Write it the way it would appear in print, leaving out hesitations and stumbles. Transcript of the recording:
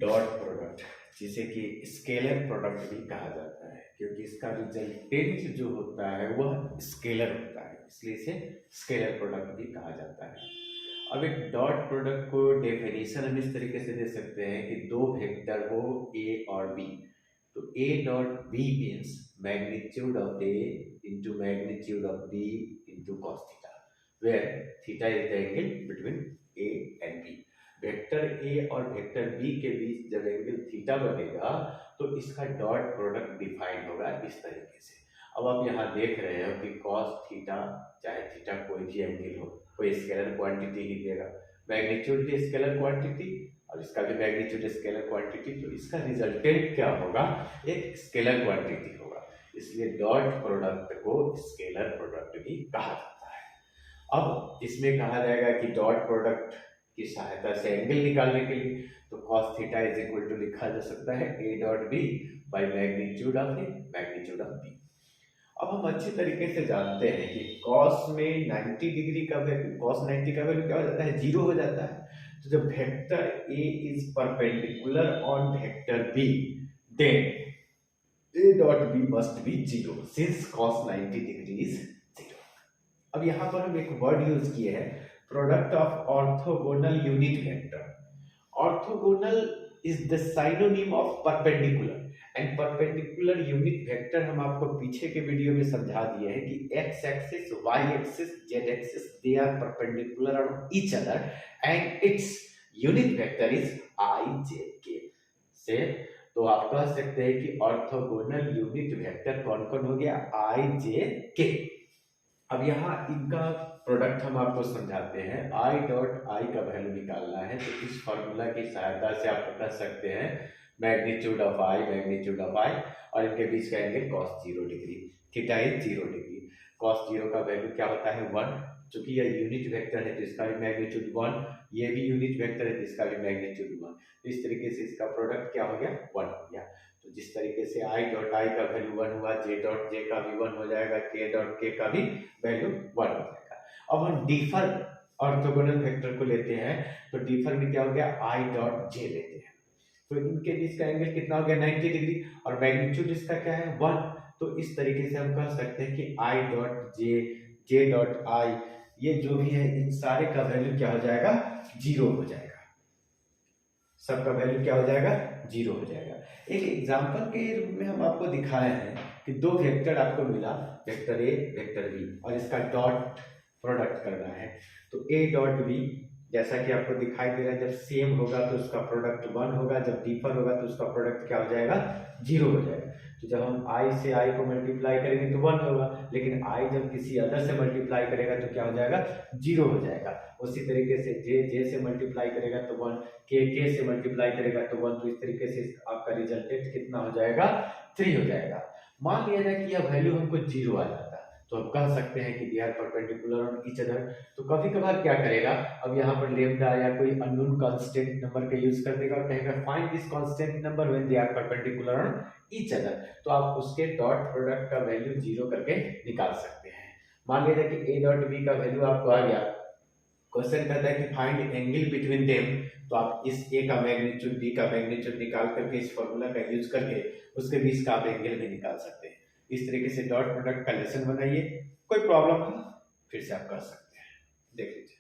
Dot product, जिसे कि scalar product भी कहा जाता है, क्योंकि इसका रिजल्टेंट जो होता है वह स्केलर होता है, इसलिए इसे स्केलर प्रोडक्ट भी कहा जाता है। अब एक डॉट प्रोडक्ट को डेफिनेशन हम इस तरीके से दे सकते हैं कि दो वेक्टर हो ए और बी, तो A dot B means magnitude of A into magnitude of B into cos theta, where theta is the angle between A and B. Vector A और वेक्टर बी के बीच जब एंगल थीटा बनेगा तो इसका dot product define होगा इस तरीके से। अब आप यहाँ देख रहे हो कि कॉस थीटा, चाहे थीटा कोई भी एंगल हो, कोई स्केलर क्वांटिटी ही देगा, मैग्नीट्यूड भी स्केलर क्वांटिटी और इसका भी मैग्नीट्यूड स्केलर क्वांटिटी, तो इसका रिजल्टेंट क्या होगा, एक स्केलर क्वांटिटी होगा, इसलिए डॉट प्रोडक्ट को स्केलर प्रोडक्ट भी कहा जाता है। अब इसमें कहा जाएगा कि डॉट प्रोडक्ट की सहायता से एंगल निकालने के लिए तो cos theta is equal to लिखा जा सकता है a dot B by magnitude of A magnitude of B. अब हम अच्छी तरीके से जानते हैं कि cos में 90 डिग्री का वैल्यू, cos 90 का वैल्यू क्या हो जाता है, जीरो हो जाता है। तो जब vector a is perpendicular on vector b, then a dot b must be zero since cos 90 degree is zero. अब यहाँ पर हम एक वर्ड यूज किए हैं, product of orthogonal unit vector. Orthogonal is the synonym of perpendicular, and perpendicular unit vector हम आपको पीछे के वीडियो में समझा दिए हैं कि x axis, y axis, z axis, they are perpendicular on each other and it's unit vector is i j k से। तो आप कह सकते हैं कि ऑर्थोगोनल यूनिट वेक्टर कौन कौन हो गया, आई जे के। अब यहाँ इनका प्रोडक्ट हम आपको समझाते हैं। आई डॉट आई का वैल्यू निकालना है तो इस फॉर्मूला की सहायता से आप कह सकते हैं magnitude of i, magnitude of i और इनके बीच का angle cos 0 degree, theta is 0 degree. cos 0 का वैल्यू क्या होता है 1, चूंकि यह यूनिट वेक्टर है तो इसका भी मैग्नीट्यूड 1, ये भी यूनिट वेक्टर है तो इसका भी मैग्नीट्यूड 1, तो इस तरीके से इसका प्रोडक्ट क्या हो गया 1 हो गया। तो जिस तरीके से आई डॉट आई का वैल्यू 1 हुआ, जे डॉट जे का भी 1 हो जाएगा, के डॉट के का भी वैल्यू 1 हो जाएगा। अब हम डिफर ऑर्थोगोनल वेक्टर को लेते हैं तो डिफर में क्या हो गया आई डॉट जे लेते हैं, तो इनके बीच का एंगल कितना हो गया 90 डिग्री और मैग्नीट्यूड इसका क्या है 1, तो इस तरीके से हम कह सकते हैं कि I dot J, J dot I, ये जो भी है इन सारे का वैल्यू क्या हो जाएगा 0 हो जाएगा, सबका वैल्यू क्या हो जाएगा 0 हो जाएगा। एक एग्जांपल के रूप में हम आपको दिखाए हैं कि दो वेक्टर आपको मिला, वेक्टर ए वेक्टर बी, और इसका डॉट प्रोडक्ट करना है। तो ए डॉट बी जैसा कि आपको दिखाई दे रहा है, जब सेम होगा तो उसका प्रोडक्ट 1 होगा, जब डिफर होगा तो उसका प्रोडक्ट क्या हो जाएगा 0 हो जाएगा। तो जब हम i से i को मल्टीप्लाई करेंगे तो 1 होगा, लेकिन i जब किसी अदर से मल्टीप्लाई करेगा तो क्या हो जाएगा 0 हो जाएगा। उसी तरीके से j से मल्टीप्लाई करेगा तो 1, k से मल्टीप्लाई करेगा तो 1, तो इस तरीके से आपका रिजल्टेंट कितना हो जाएगा 3 हो जाएगा। मान लिया जाए कि यह वैल्यू हमको 0 आ जाता है तो हम कह सकते हैं कि they are perpendicular on each other. तो कभी कभार क्या करेगा, अब यहाँ पर लेम्डा या कोई अननोन कांस्टेंट नंबर का यूज कर देगा और कहेगा find this constant number when they are perpendicular on each other, तो आप उसके डॉट प्रोडक्ट का वैल्यू 0 करके निकाल सकते हैं। मान लीजिए कि a डॉट b का वैल्यू आपको आ गया, क्वेश्चन कहता है कि फाइंड एंगल बिटवीन देम, तो आप इस a का मैग्नीट्यूड b का मैग्नीट्यूड निकाल करके इस फॉर्मूला का यूज करके उसके बीच का आप एंगल भी निकाल सकते हैं। इस तरीके से डॉट प्रोडक्ट का लेसन बनाइए, कोई प्रॉब्लम हो फिर से आप कर सकते हैं, देख लीजिए।